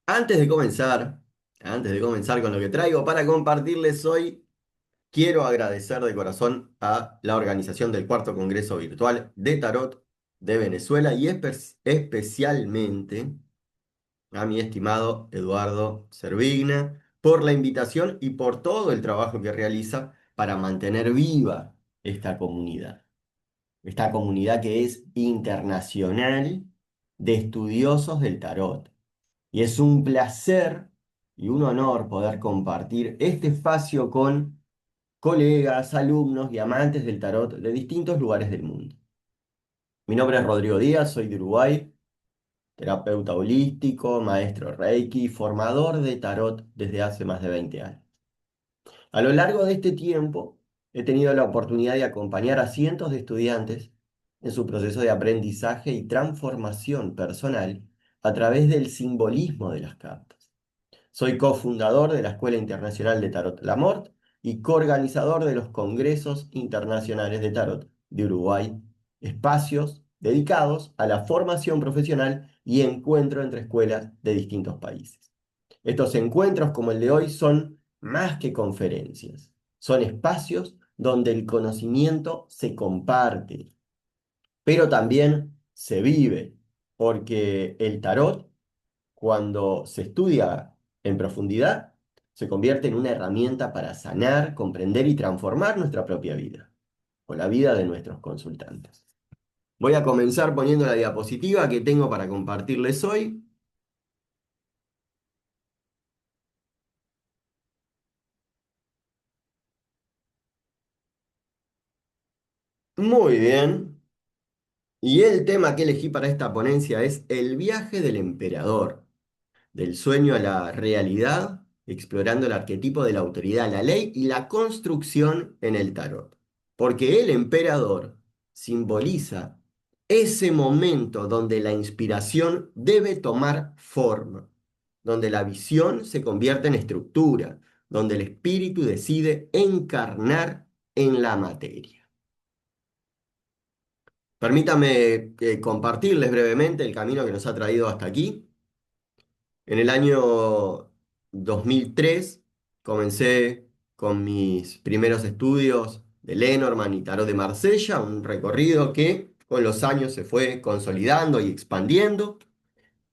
Antes de comenzar, antes de comenzar con lo que traigo para compartirles hoy, quiero agradecer de corazón a la organización del Cuarto Congreso Virtual de Tarot de Venezuela y especialmente a mi estimado Eduardo Servigna por la invitación y por todo el trabajo que realiza para mantener viva esta comunidad. Esta comunidad que es internacional de estudiosos del tarot. Y es un placer y un honor poder compartir este espacio con colegas, alumnos y amantes del tarot de distintos lugares del mundo. Mi nombre es Rodrigo Díaz, soy de Uruguay, terapeuta holístico, maestro Reiki, formador de tarot desde hace más de 20 años. A lo largo de este tiempo he tenido la oportunidad de acompañar a cientos de estudiantes en su proceso de aprendizaje y transformación personal a través del simbolismo de las cartas. Soy cofundador de la Escuela Internacional de Tarot Lamort y coorganizador de los Congresos Internacionales de Tarot de Uruguay, espacios dedicados a la formación profesional y encuentro entre escuelas de distintos países. Estos encuentros, como el de hoy, son más que conferencias, son espacios donde el conocimiento se comparte, pero también se vive, porque el tarot cuando se estudia en profundidad, se convierte en una herramienta para sanar, comprender y transformar nuestra propia vida o la vida de nuestros consultantes. Voy a comenzar poniendo la diapositiva que tengo para compartirles hoy. Muy bien. Y el tema que elegí para esta ponencia es el viaje del emperador. Del sueño a la realidad, explorando el arquetipo de la autoridad, la ley y la construcción en el tarot. Porque el emperador simboliza ese momento donde la inspiración debe tomar forma, donde la visión se convierte en estructura, donde el espíritu decide encarnar en la materia. Permítame compartirles brevemente el camino que nos ha traído hasta aquí. En el año 2003 comencé con mis primeros estudios de Lenormand y Tarot de Marsella, un recorrido que con los años se fue consolidando y expandiendo.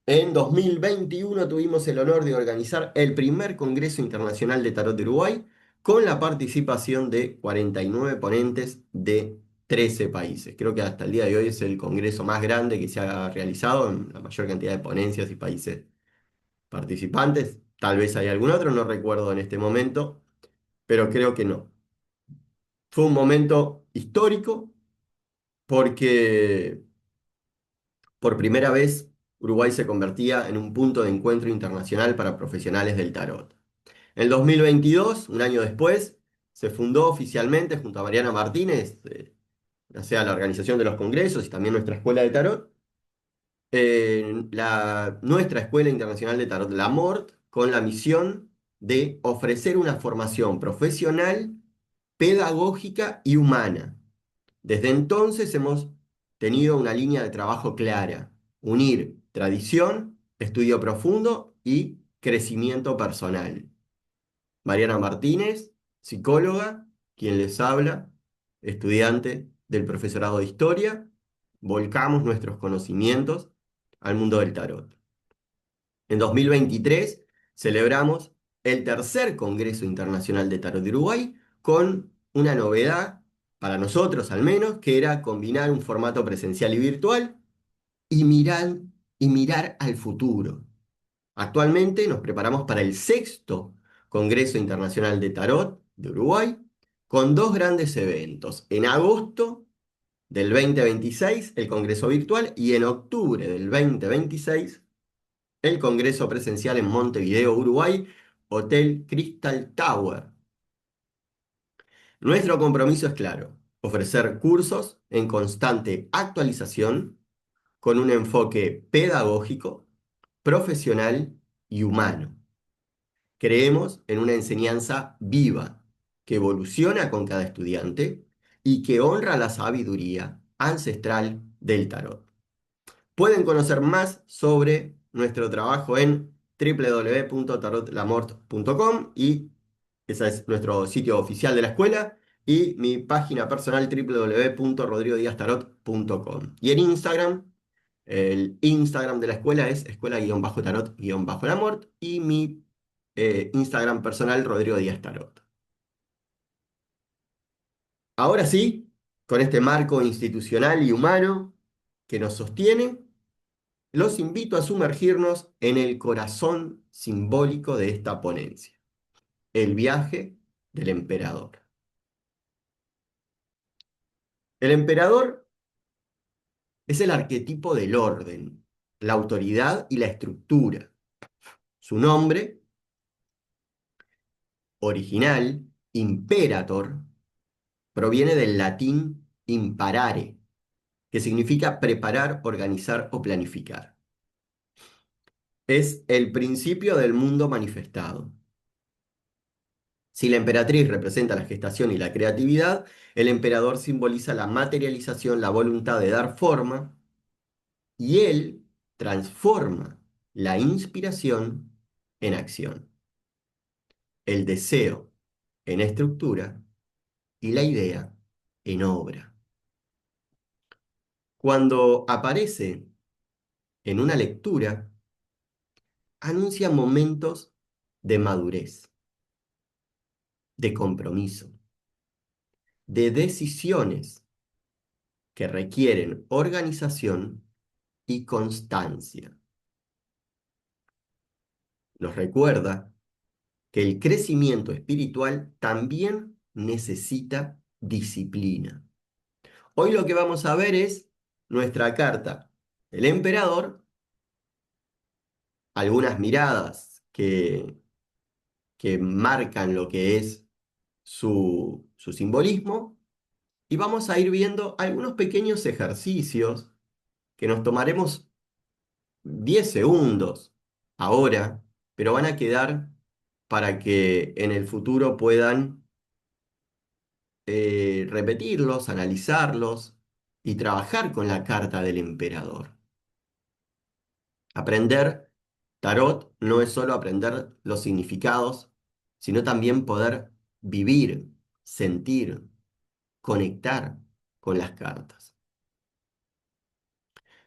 En 2021 tuvimos el honor de organizar el primer Congreso Internacional de Tarot de Uruguay con la participación de 49 ponentes de 13 países. Creo que hasta el día de hoy es el congreso más grande que se ha realizado en la mayor cantidad de ponencias y países participantes. Tal vez hay algún otro, no recuerdo en este momento, pero creo que no. Fue un momento histórico porque por primera vez Uruguay se convertía en un punto de encuentro internacional para profesionales del tarot. En el 2022, un año después, se fundó oficialmente junto a Mariana Martínez, o sea, la organización de los congresos y también nuestra escuela de tarot, nuestra Escuela Internacional de Tarot, la MORT, con la misión de ofrecer una formación profesional, pedagógica y humana. Desde entonces hemos tenido una línea de trabajo clara: unir tradición, estudio profundo y crecimiento personal. Mariana Martínez, psicóloga, quien les habla, estudiante del profesorado de historia, volcamos nuestros conocimientos al mundo del tarot. En 2023 celebramos el tercer Congreso Internacional de Tarot de Uruguay con una novedad, para nosotros al menos, que era combinar un formato presencial y virtual y mirar al futuro. Actualmente nos preparamos para el sexto Congreso Internacional de Tarot de Uruguay con dos grandes eventos. En agosto del 2026, el Congreso virtual, y en octubre del 2026, el Congreso presencial en Montevideo, Uruguay, Hotel Crystal Tower. Nuestro compromiso es claro: ofrecer cursos en constante actualización con un enfoque pedagógico, profesional y humano. Creemos en una enseñanza viva, que evoluciona con cada estudiante y que honra la sabiduría ancestral del tarot. Pueden conocer más sobre nuestro trabajo en www.tarotlamort.com y ese es nuestro sitio oficial de la escuela y mi página personal www.rodrigodiaztarot.com. Y en Instagram, el Instagram de la escuela es escuela-tarot-lamort y mi Instagram personal Rodrigo Díaz Tarot. Ahora sí, con este marco institucional y humano que nos sostiene, los invito a sumergirnos en el corazón simbólico de esta ponencia, el viaje del emperador. El emperador es el arquetipo del orden, la autoridad y la estructura. Su nombre original, imperator, proviene del latín imparare, que significa preparar, organizar o planificar. Es el principio del mundo manifestado. Si la emperatriz representa la gestación y la creatividad, el emperador simboliza la materialización, la voluntad de dar forma, y él transforma la inspiración en acción, el deseo en estructura y la idea en obra. Cuando aparece en una lectura, anuncia momentos de madurez, de compromiso, de decisiones que requieren organización y constancia. Nos recuerda que el crecimiento espiritual también necesita disciplina. Hoy lo que vamos a ver es nuestra carta del emperador, algunas miradas que marcan lo que es su simbolismo, y vamos a ir viendo algunos pequeños ejercicios que nos tomaremos 10 segundos ahora, pero van a quedar para que en el futuro puedan repetirlos, analizarlos y trabajar con la carta del emperador. Aprender tarot no es solo aprender los significados, sino también poder vivir, sentir, conectar con las cartas.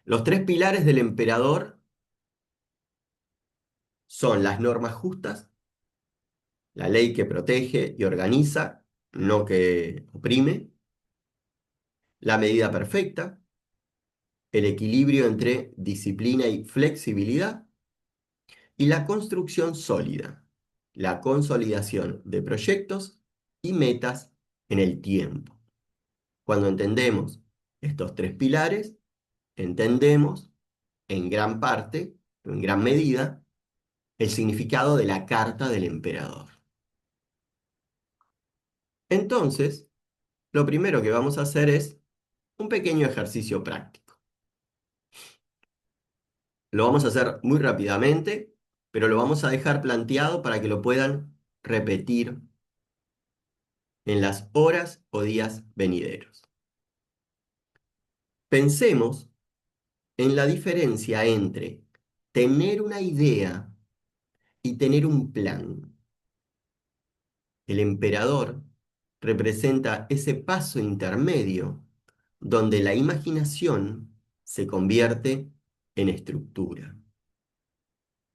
Los tres pilares del emperador son las normas justas, la ley que protege y organiza, no que oprime, la medida perfecta, el equilibrio entre disciplina y flexibilidad, y la construcción sólida, la consolidación de proyectos y metas en el tiempo. Cuando entendemos estos tres pilares, entendemos en gran parte, en gran medida, el significado de la carta del emperador. Entonces, lo primero que vamos a hacer es un pequeño ejercicio práctico. Lo vamos a hacer muy rápidamente, pero lo vamos a dejar planteado para que lo puedan repetir en las horas o días venideros. Pensemos en la diferencia entre tener una idea y tener un plan. El emperador representa ese paso intermedio donde la imaginación se convierte en estructura.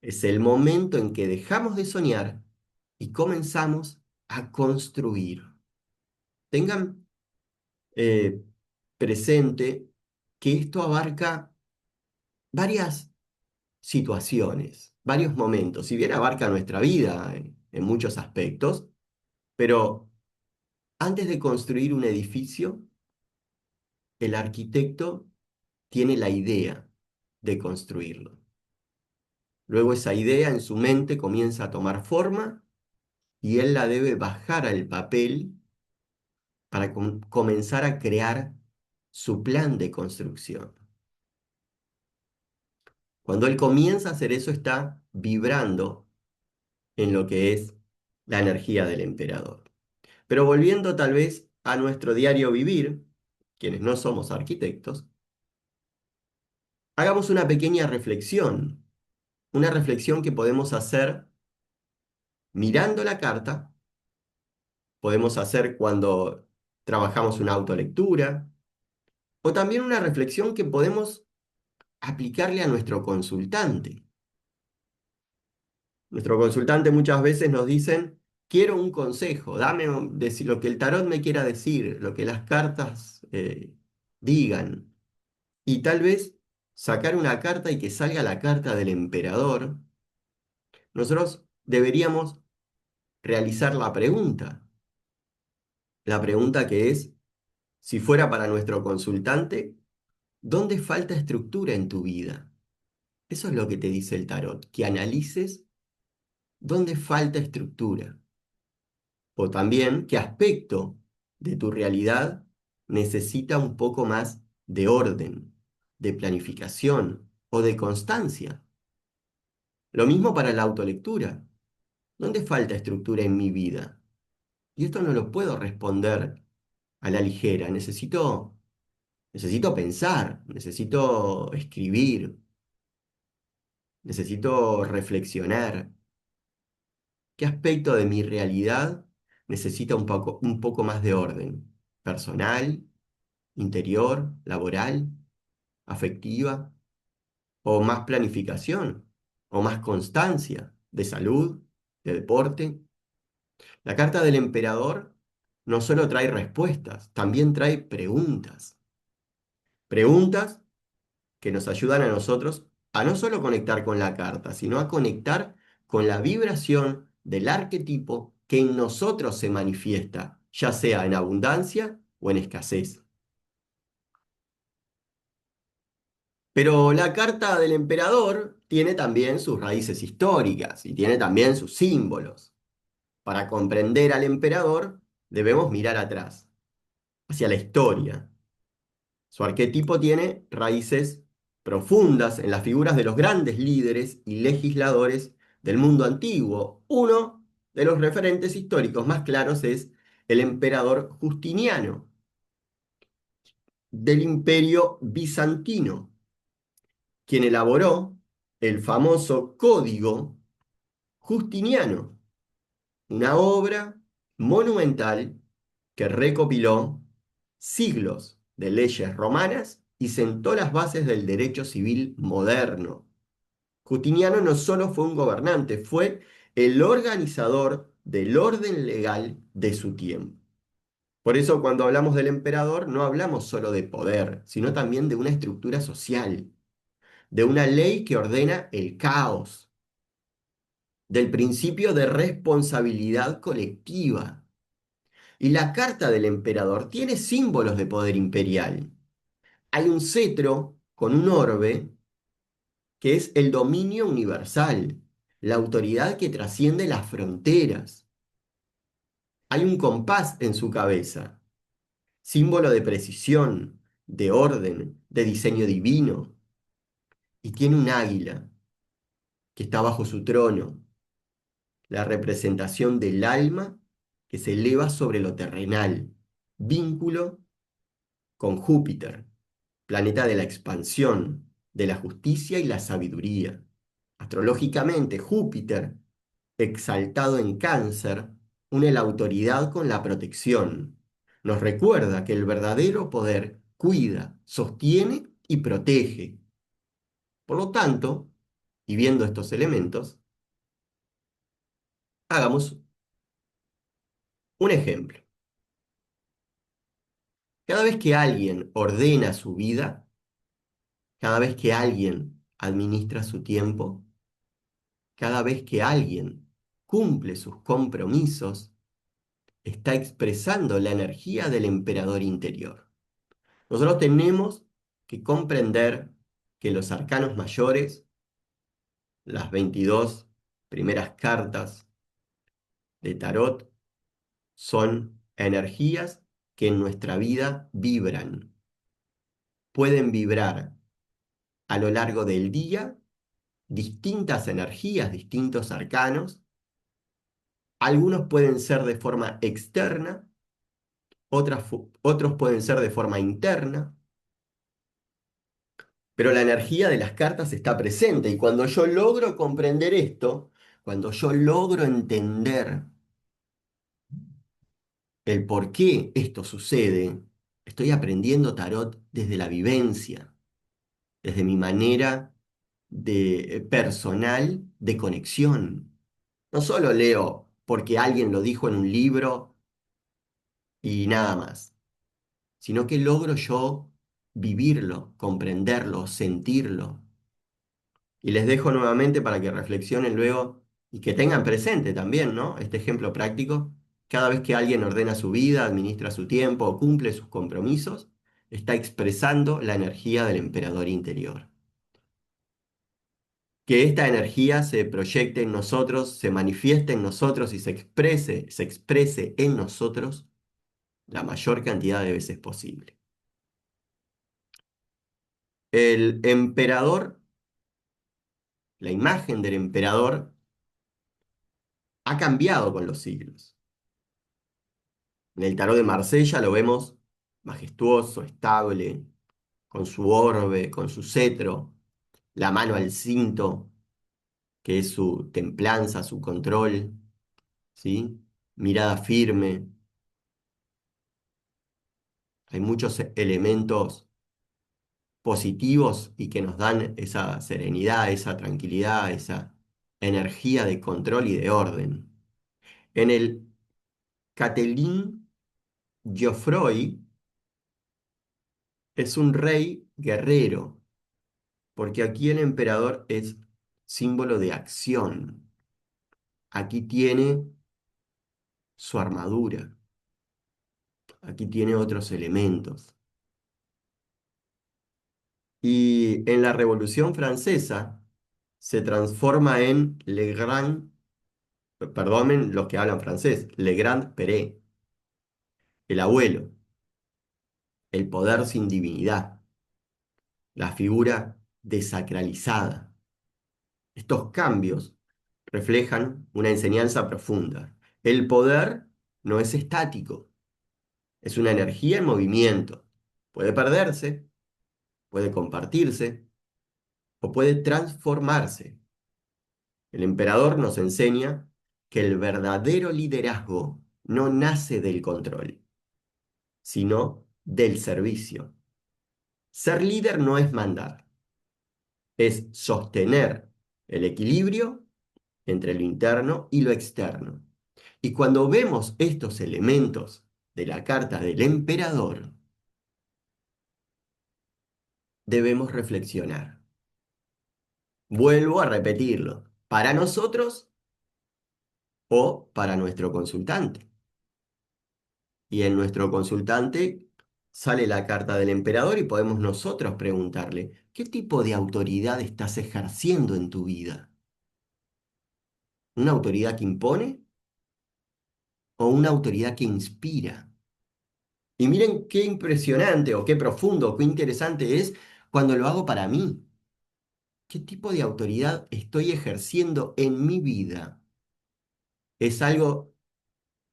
Es el momento en que dejamos de soñar y comenzamos a construir. Tengan eh, presente que esto abarca varias situaciones, varios momentos, si bien abarca nuestra vida en muchos aspectos, pero antes de construir un edificio, el arquitecto tiene la idea de construirlo. Luego esa idea en su mente comienza a tomar forma y él la debe bajar al papel para comenzar a crear su plan de construcción. Cuando él comienza a hacer eso, está vibrando en lo que es la energía del emperador. Pero volviendo tal vez a nuestro diario vivir, quienes no somos arquitectos, hagamos una pequeña reflexión. una reflexión que podemos hacer mirando la carta, podemos hacer cuando trabajamos una autolectura, o también una reflexión que podemos aplicarle a nuestro consultante. Nuestro consultante muchas veces nos dicen, quiero un consejo, decir lo que el tarot me quiera decir, lo que las cartas digan. Y tal vez sacar una carta y que salga la carta del emperador, nosotros deberíamos realizar la pregunta que es, si fuera para nuestro consultante, ¿dónde falta estructura en tu vida? Eso es lo que te dice el tarot, que analices dónde falta estructura. O también qué aspecto de tu realidad necesita un poco más de orden, de planificación o de constancia. Lo mismo para la autolectura. ¿Dónde falta estructura en mi vida? Y esto no lo puedo responder a la ligera. Necesito pensar, necesito escribir, necesito reflexionar. ¿Qué aspecto de mi realidad necesita un poco más de orden? ¿Personal, interior, laboral, afectiva? ¿O más planificación? ¿O más constancia de salud, de deporte? La carta del emperador no solo trae respuestas, también trae preguntas. Preguntas que nos ayudan a nosotros a no solo conectar con la carta, sino a conectar con la vibración del arquetipo que en nosotros se manifiesta, ya sea en abundancia o en escasez. Pero la carta del emperador tiene también sus raíces históricas y tiene también sus símbolos. Para comprender al emperador debemos mirar atrás, hacia la historia. Su arquetipo tiene raíces profundas en las figuras de los grandes líderes y legisladores del mundo antiguo. Uno de los referentes históricos más claros es el emperador Justiniano del Imperio Bizantino, quien elaboró el famoso Código Justiniano, una obra monumental que recopiló siglos de leyes romanas y sentó las bases del derecho civil moderno. Justiniano no solo fue un gobernante, fue el organizador del orden legal de su tiempo. Por eso cuando hablamos del emperador no hablamos solo de poder, sino también de una estructura social, de una ley que ordena el caos, del principio de responsabilidad colectiva. Y la carta del emperador tiene símbolos de poder imperial. Hay un cetro con un orbe que es el dominio universal, la autoridad que trasciende las fronteras. Hay un compás en su cabeza, símbolo de precisión, de orden, de diseño divino. Y tiene un águila que está bajo su trono, la representación del alma que se eleva sobre lo terrenal, vínculo con Júpiter, planeta de la expansión, de la justicia y la sabiduría. Astrológicamente, Júpiter, exaltado en Cáncer, une la autoridad con la protección. Nos recuerda que el verdadero poder cuida, sostiene y protege. Por lo tanto, y viendo estos elementos, hagamos un ejemplo. Cada vez que alguien ordena su vida, cada vez que alguien administra su tiempo, cada vez que alguien cumple sus compromisos, está expresando la energía del emperador interior. Nosotros tenemos que comprender que los arcanos mayores, las 22 primeras cartas de tarot, son energías que en nuestra vida vibran. Pueden vibrar a lo largo del día distintas energías, distintos arcanos. Algunos pueden ser de forma externa, otros pueden ser de forma interna, pero la energía de las cartas está presente. Y cuando yo logro comprender esto, cuando yo logro entender el por qué esto sucede, estoy aprendiendo tarot desde la vivencia, desde mi manera de personal de conexión. No solo leo porque alguien lo dijo en un libro y nada más, sino que logro yo vivirlo, comprenderlo, sentirlo. Y les dejo nuevamente para que reflexionen luego y que tengan presente también, ¿no? Este ejemplo práctico. Cada vez que alguien ordena su vida, administra su tiempo o cumple sus compromisos, está expresando la energía del emperador interior. Que esta energía se proyecte en nosotros, se manifieste en nosotros y se exprese en nosotros la mayor cantidad de veces posible. El emperador, la imagen del emperador, ha cambiado con los siglos. En el tarot de Marsella lo vemos majestuoso, estable, con su orbe, con su cetro, la mano al cinto, que es su templanza, su control, ¿sí? Mirada firme. Hay muchos elementos positivos y que nos dan esa serenidad, esa tranquilidad, esa energía de control y de orden. En el Catelyn Geoffroy es un rey guerrero, porque aquí el emperador es símbolo de acción. Aquí tiene su armadura, aquí tiene otros elementos. Y en la Revolución Francesa se transforma en Le Grand, perdonen los que hablan francés, Le Grand Père, el abuelo, el poder sin divinidad, la figura desacralizada. Estos cambios reflejan una enseñanza profunda. El poder no es estático, es una energía en movimiento. Puede perderse, puede compartirse o puede transformarse. El emperador nos enseña que el verdadero liderazgo no nace del control, sino del servicio. Ser líder no es mandar, es sostener el equilibrio entre lo interno y lo externo. Y cuando vemos estos elementos de la carta del emperador, debemos reflexionar. Vuelvo a repetirlo, para nosotros o para nuestro consultante. Y en nuestro consultante sale la carta del emperador y podemos nosotros preguntarle, ¿qué tipo de autoridad estás ejerciendo en tu vida? ¿Una autoridad que impone o una autoridad que inspira? Y miren qué impresionante o qué profundo, qué interesante es cuando lo hago para mí. ¿Qué tipo de autoridad estoy ejerciendo en mi vida? Es algo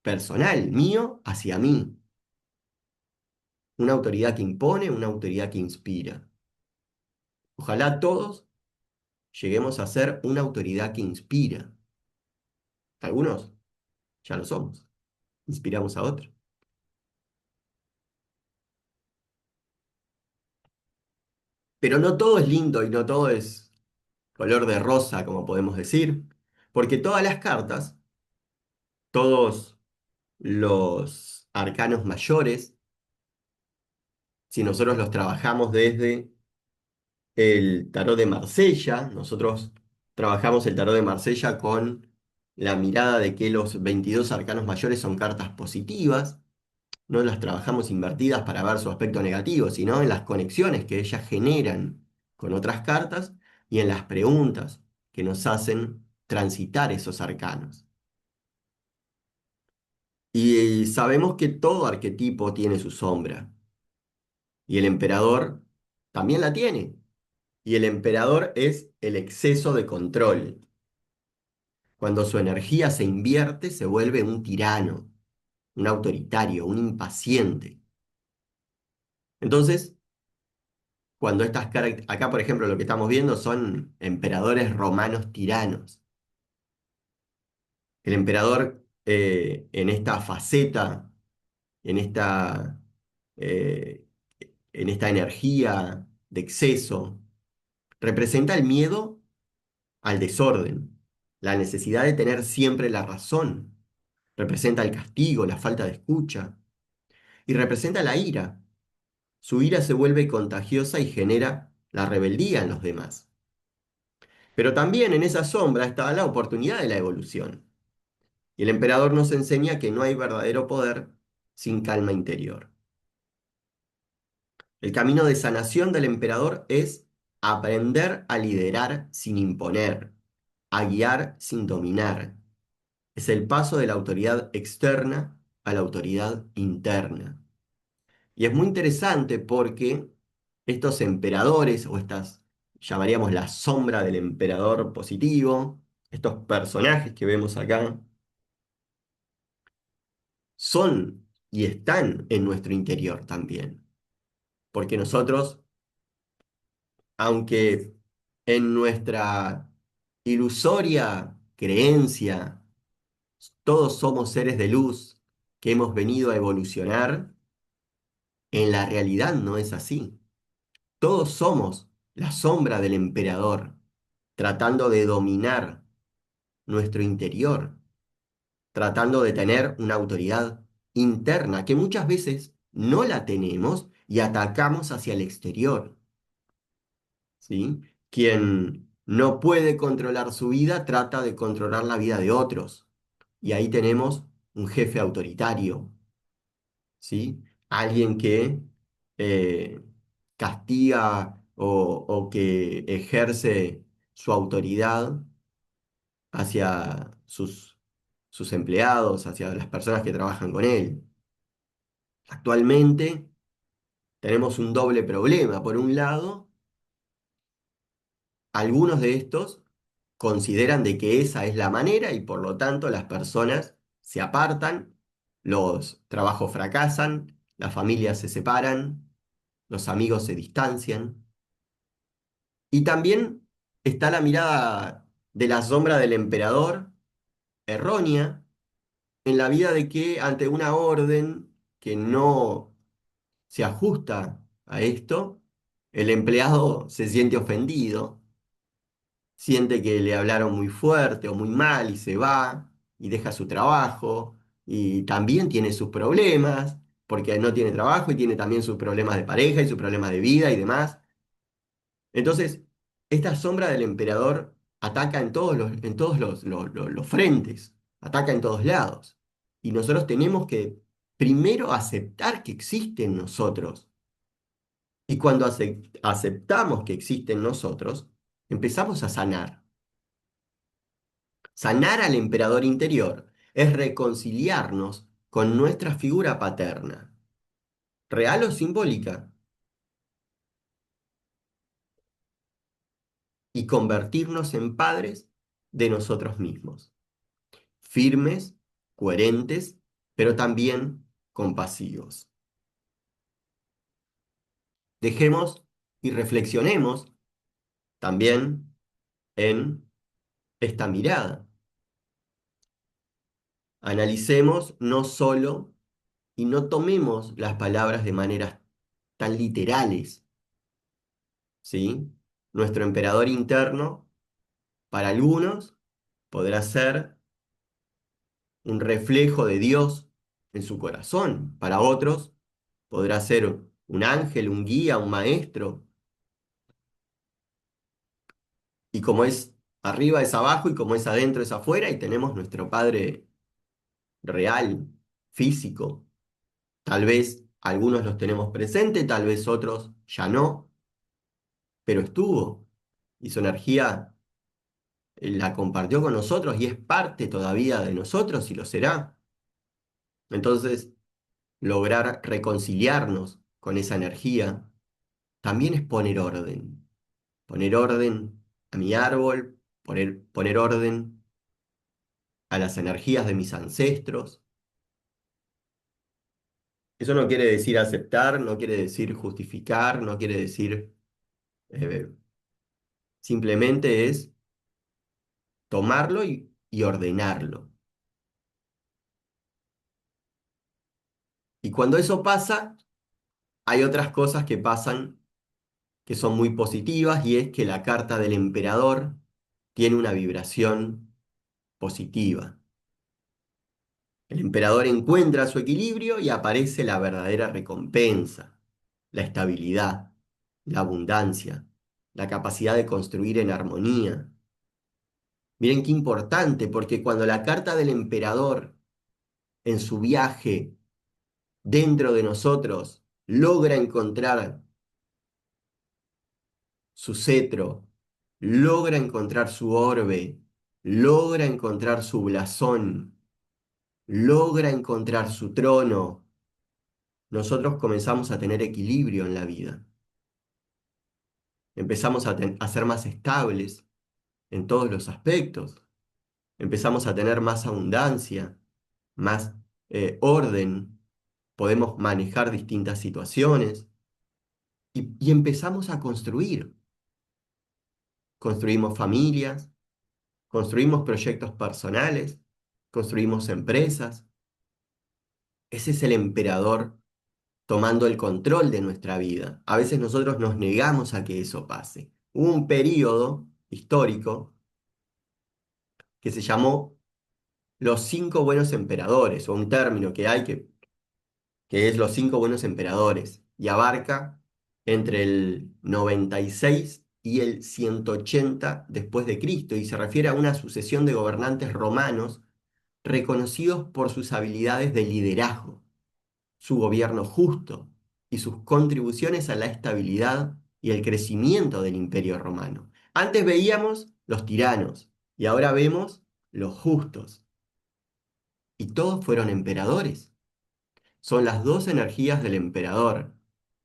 personal, mío, hacia mí. Una autoridad que impone, una autoridad que inspira. Ojalá todos lleguemos a ser una autoridad que inspira. Algunos ya lo somos. Inspiramos a otros. Pero no todo es lindo y no todo es color de rosa, como podemos decir, porque todas las cartas, todos los arcanos mayores, si nosotros los trabajamos desde el tarot de Marsella, nosotros trabajamos el tarot de Marsella con la mirada de que los 22 arcanos mayores son cartas positivas, no las trabajamos invertidas para ver su aspecto negativo, sino en las conexiones que ellas generan con otras cartas y en las preguntas que nos hacen transitar esos arcanos. Y sabemos que todo arquetipo tiene su sombra, y el emperador también la tiene. Y el emperador es el exceso de control. Cuando su energía se invierte, se vuelve un tirano, un autoritario, un impaciente. Entonces, cuando acá por ejemplo lo que estamos viendo son emperadores romanos tiranos. El emperador en esta faceta, en esta, eh, en esta energía de exceso, representa el miedo al desorden, la necesidad de tener siempre la razón, representa el castigo, la falta de escucha, y representa la ira. Su ira se vuelve contagiosa y genera la rebeldía en los demás. Pero también en esa sombra está la oportunidad de la evolución. Y el emperador nos enseña que no hay verdadero poder sin calma interior. El camino de sanación del emperador es aprender a liderar sin imponer, a guiar sin dominar. Es el paso de la autoridad externa a la autoridad interna. Y es muy interesante porque estos emperadores o estas, llamaríamos la sombra del emperador positivo, estos personajes que vemos acá, son y están en nuestro interior también. Porque nosotros, aunque en nuestra ilusoria creencia todos somos seres de luz que hemos venido a evolucionar, en la realidad no es así. Todos somos la sombra del emperador, tratando de dominar nuestro interior, tratando de tener una autoridad interna que muchas veces no la tenemos y atacamos hacia el exterior, ¿sí? Quien no puede controlar su vida trata de controlar la vida de otros. Y ahí tenemos un jefe autoritario, ¿sí? Alguien que eh, castiga o que ejerce su autoridad hacia sus empleados, hacia las personas que trabajan con él. Actualmente tenemos un doble problema. Por un lado, algunos de estos consideran de que esa es la manera y por lo tanto las personas se apartan, los trabajos fracasan, las familias se separan, los amigos se distancian. Y también está la mirada de la sombra del emperador, errónea, en la vida de que ante una orden que no se ajusta a esto, el empleado se siente ofendido, siente que le hablaron muy fuerte o muy mal y se va y deja su trabajo y también tiene sus problemas, porque no tiene trabajo y tiene también sus problemas de pareja y sus problemas de vida y demás. Entonces, esta sombra del emperador ataca en todos los frentes, ataca en todos lados. Y nosotros tenemos que primero aceptar que existe en nosotros. Y cuando aceptamos que existe en nosotros, empezamos a sanar. Sanar al emperador interior es reconciliarnos con nuestra figura paterna, real o simbólica, y convertirnos en padres de nosotros mismos. Firmes, coherentes, pero también compasivos. Dejemos y reflexionemos también en esta mirada. Analicemos no solo y no tomemos las palabras de maneras tan literales, ¿sí? Nuestro emperador interno, para algunos, podrá ser un reflejo de Dios en su corazón. Para otros, podrá ser un ángel, un guía, un maestro. Y como es arriba es abajo y como es adentro es afuera y tenemos nuestro Padre real, físico. Tal vez algunos los tenemos presente, tal vez otros ya no, pero estuvo y su energía la compartió con nosotros y es parte todavía de nosotros y lo será. Entonces, lograr reconciliarnos con esa energía también es poner orden a mi árbol, poner orden a las energías de mis ancestros. Eso no quiere decir aceptar, no quiere decir justificar, no quiere decir Eh, Simplemente es tomarlo y ordenarlo. Y cuando eso pasa, hay otras cosas que pasan que son muy positivas y es que la carta del emperador tiene una vibración positiva. El emperador encuentra su equilibrio y aparece la verdadera recompensa, la estabilidad, la abundancia, la capacidad de construir en armonía. Miren qué importante, porque cuando la carta del emperador en su viaje dentro de nosotros logra encontrar su cetro, logra encontrar su orbe, logra encontrar su blasón, logra encontrar su trono, nosotros comenzamos a tener equilibrio en la vida. Empezamos a ser más estables en todos los aspectos. Empezamos a tener más abundancia, más orden. Podemos manejar distintas situaciones y empezamos a construir. Construimos familias, construimos proyectos personales, construimos empresas. Ese es el emperador tomando el control de nuestra vida. A veces nosotros nos negamos a que eso pase. Hubo un periodo histórico que se llamó los cinco buenos emperadores, o un término que hay que es los cinco buenos emperadores, y abarca entre el 96 y el 180 después de Cristo, y se refiere a una sucesión de gobernantes romanos reconocidos por sus habilidades de liderazgo, su gobierno justo y sus contribuciones a la estabilidad y el crecimiento del Imperio Romano. Antes veíamos los tiranos y ahora vemos los justos. Y todos fueron emperadores. Son las dos energías del emperador.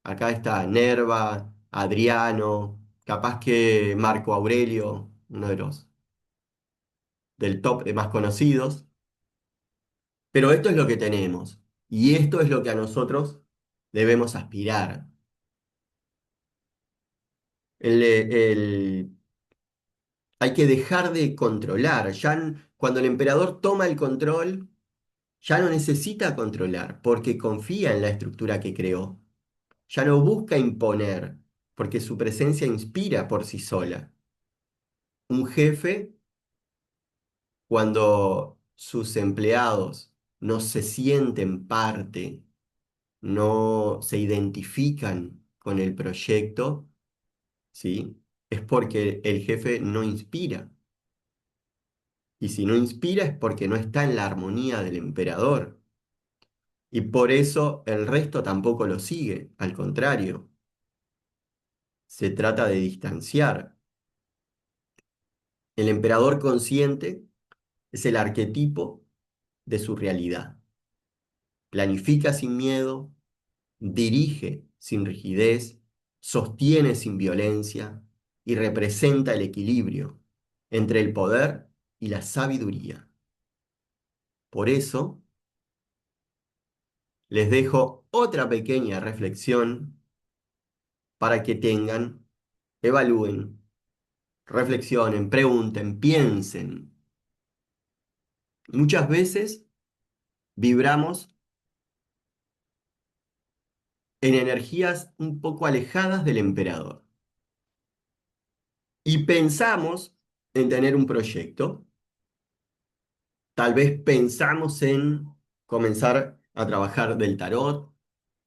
Acá está Nerva, Adriano, capaz que Marco Aurelio, uno de los del top más conocidos. Pero esto es lo que tenemos. Y esto es lo que a nosotros debemos aspirar. Hay que dejar de controlar. Cuando el emperador toma el control, ya no necesita controlar porque confía en la estructura que creó. Ya no busca imponer porque su presencia inspira por sí sola. Un jefe, cuando sus empleados no se sienten parte, no se identifican con el proyecto, ¿sí? Es porque el jefe no inspira. Y si no inspira es porque no está en la armonía del emperador. Y por eso el resto tampoco lo sigue. Al contrario, se trata de distanciar. El emperador consciente es el arquetipo de su realidad. Planifica sin miedo, dirige sin rigidez, sostiene sin violencia y representa el equilibrio entre el poder y la sabiduría. Por eso, les dejo otra pequeña reflexión para que tengan, evalúen, reflexionen, pregunten, piensen. Muchas veces vibramos en energías un poco alejadas del emperador y pensamos en tener un proyecto. Tal vez pensamos en comenzar a trabajar del tarot,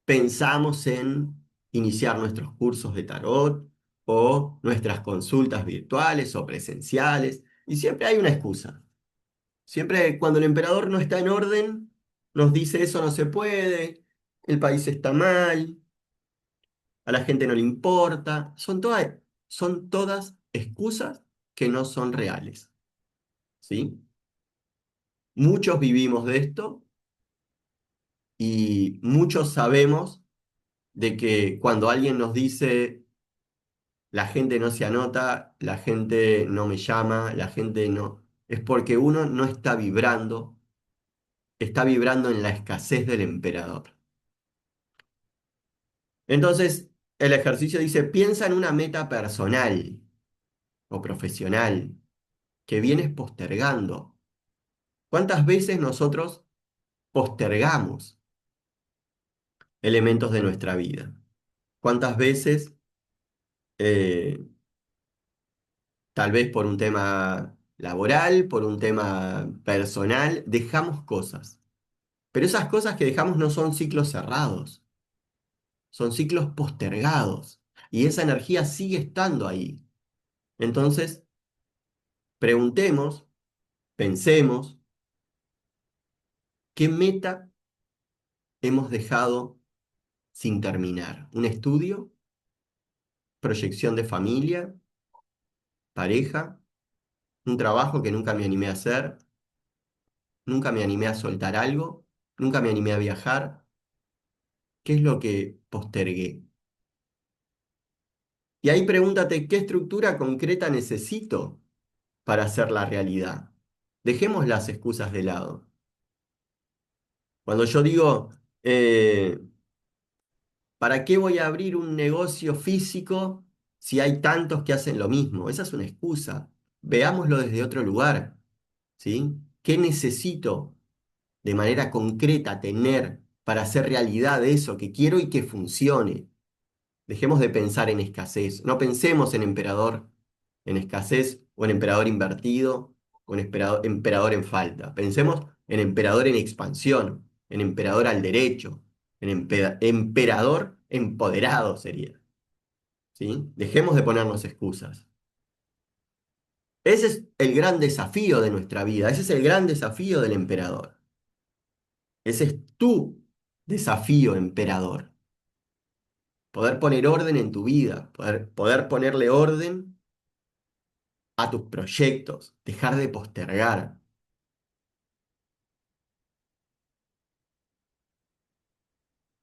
pensamos en iniciar nuestros cursos de tarot o nuestras consultas virtuales o presenciales, y siempre hay una excusa. Siempre cuando el emperador no está en orden, nos dice eso no se puede, el país está mal, a la gente no le importa. Son todas excusas que no son reales, ¿sí? Muchos vivimos de esto y muchos sabemos de que cuando alguien nos dice la gente no se anota, la gente no me llama, la gente no, es porque uno no está vibrando en la escasez del emperador. Entonces, El ejercicio dice, piensa en una meta personal o profesional que vienes postergando. ¿Cuántas veces nosotros postergamos elementos de nuestra vida? ¿Cuántas veces, eh, tal vez por un tema laboral, por un tema personal, dejamos cosas? Pero esas cosas que dejamos no son ciclos cerrados, son ciclos postergados. Y esa energía sigue estando ahí. Entonces, preguntemos, pensemos, ¿qué meta hemos dejado sin terminar? ¿Un estudio? ¿Proyección de familia? ¿Pareja? ¿Un trabajo que nunca me animé a hacer? ¿Nunca me animé a soltar algo? ¿Nunca me animé a viajar? ¿Qué es lo que postergué? Y ahí pregúntate, ¿qué estructura concreta necesito para hacer la realidad? Dejemos las excusas de lado. Cuando yo digo, eh, ¿para qué voy a abrir un negocio físico si hay tantos que hacen lo mismo? Esa es una excusa. Veámoslo desde otro lugar, ¿sí? ¿Qué necesito de manera concreta tener para hacer realidad eso que quiero y que funcione? Dejemos de pensar en escasez. No pensemos en emperador en escasez o en emperador invertido o en emperador en falta. Pensemos en emperador en expansión, en emperador al derecho, en emperador empoderado sería. ¿Sí? Dejemos de ponernos excusas. Ese es el gran desafío de nuestra vida. Ese es el gran desafío del emperador. Ese es tu desafío, emperador. Poder poner orden en tu vida, poder ponerle orden a tus proyectos, dejar de postergar.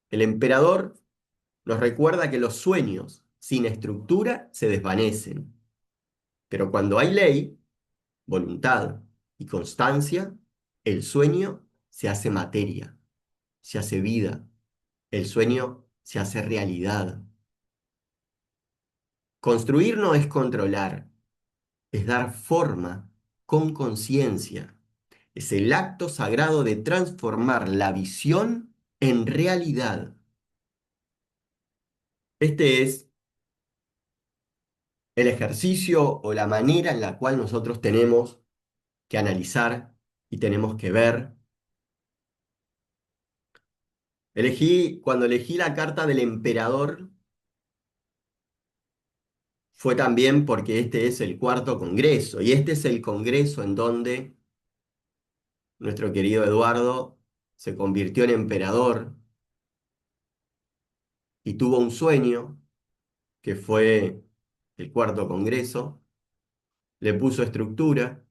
El emperador nos recuerda que los sueños sin estructura se desvanecen, pero cuando hay ley, voluntad y constancia, el sueño se hace materia, se hace vida, el sueño se hace realidad. Construir no es controlar, es dar forma con conciencia. Es el acto sagrado de transformar la visión en realidad. Este es el ejercicio o la manera en la cual nosotros tenemos que analizar y tenemos que ver. Cuando elegí la carta del emperador, fue también porque este es el cuarto congreso y este es el congreso en donde nuestro querido Eduardo se convirtió en emperador y tuvo un sueño que fue el cuarto congreso, le puso estructura,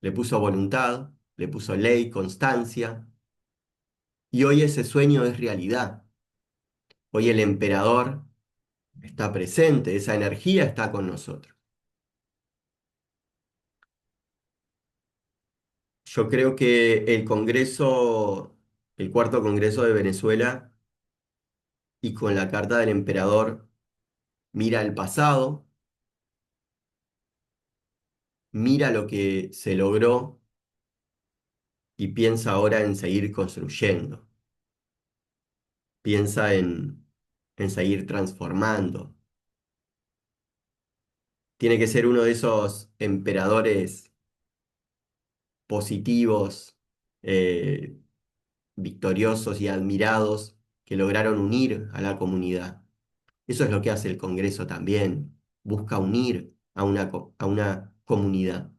le puso voluntad, le puso ley, constancia, y hoy ese sueño es realidad. Hoy el emperador está presente, esa energía está con nosotros. Yo creo que el Congreso, el cuarto Congreso de Venezuela, y con la carta del emperador, mira el pasado, mira lo que se logró y piensa ahora en seguir construyendo, piensa en seguir transformando. Tiene que ser uno de esos emperadores positivos, eh, victoriosos y admirados que lograron unir a la comunidad. Eso es lo que hace el Congreso también, busca unir a a una comunidad.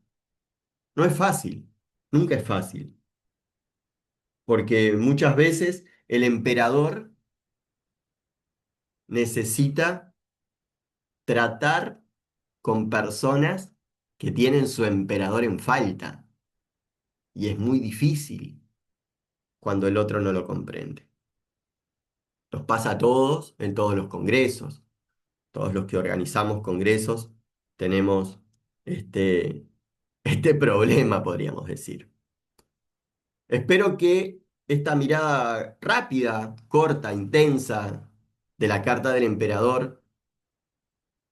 No es fácil, nunca es fácil, porque muchas veces el emperador necesita tratar con personas que tienen su emperador en falta, y es muy difícil cuando el otro no lo comprende. Nos pasa a todos en todos los congresos. Todos los que organizamos congresos tenemos este, este problema, podríamos decir. Espero que esta mirada rápida, corta, intensa de la carta del emperador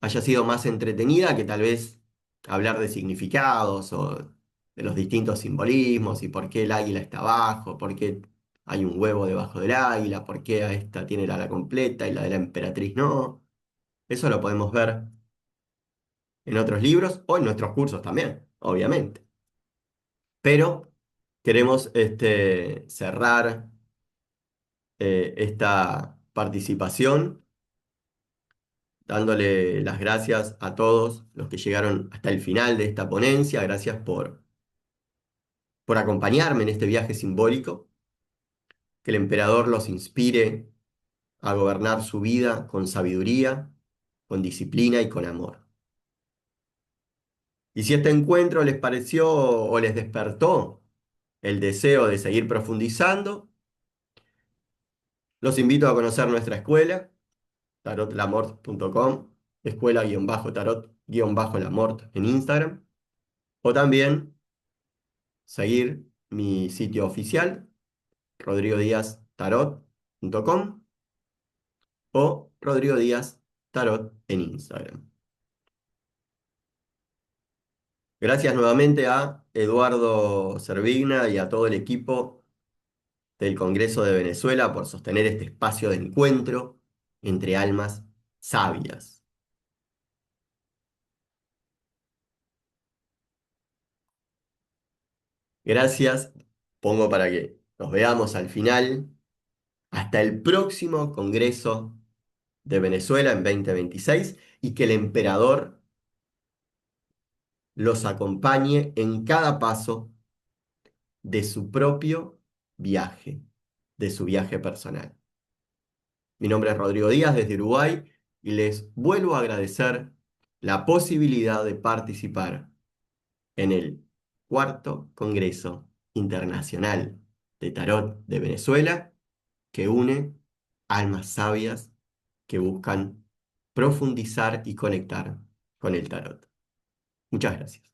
haya sido más entretenida que tal vez hablar de significados o de los distintos simbolismos y por qué el águila está abajo, por qué hay un huevo debajo del águila, por qué a esta tiene la ala completa y la de la emperatriz no. Eso lo podemos ver en otros libros o en nuestros cursos también, obviamente. Pero queremos cerrar esta participación dándole las gracias a todos los que llegaron hasta el final de esta ponencia. Gracias por acompañarme en este viaje simbólico. Que el emperador los inspire a gobernar su vida con sabiduría, con disciplina y con amor. Y si este encuentro les pareció o les despertó el deseo de seguir profundizando, los invito a conocer nuestra escuela, tarotlamort.com, escuela-tarot-lamort en Instagram, o también seguir mi sitio oficial, rodrigodíaztarot.com o Rodrigo Díaz Tarot en Instagram. Gracias nuevamente a Eduardo Servigna y a todo el equipo del Congreso de Venezuela por sostener este espacio de encuentro entre almas sabias. Gracias, pongo para que nos veamos al final. Hasta el próximo Congreso de Venezuela en 2026 y que el emperador los acompañe en cada paso de su propio viaje, de su viaje personal. Mi nombre es Rodrigo Díaz desde Uruguay y les vuelvo a agradecer la posibilidad de participar en el cuarto Congreso Internacional de Tarot de Venezuela que une almas sabias que buscan profundizar y conectar con el tarot. Muchas gracias.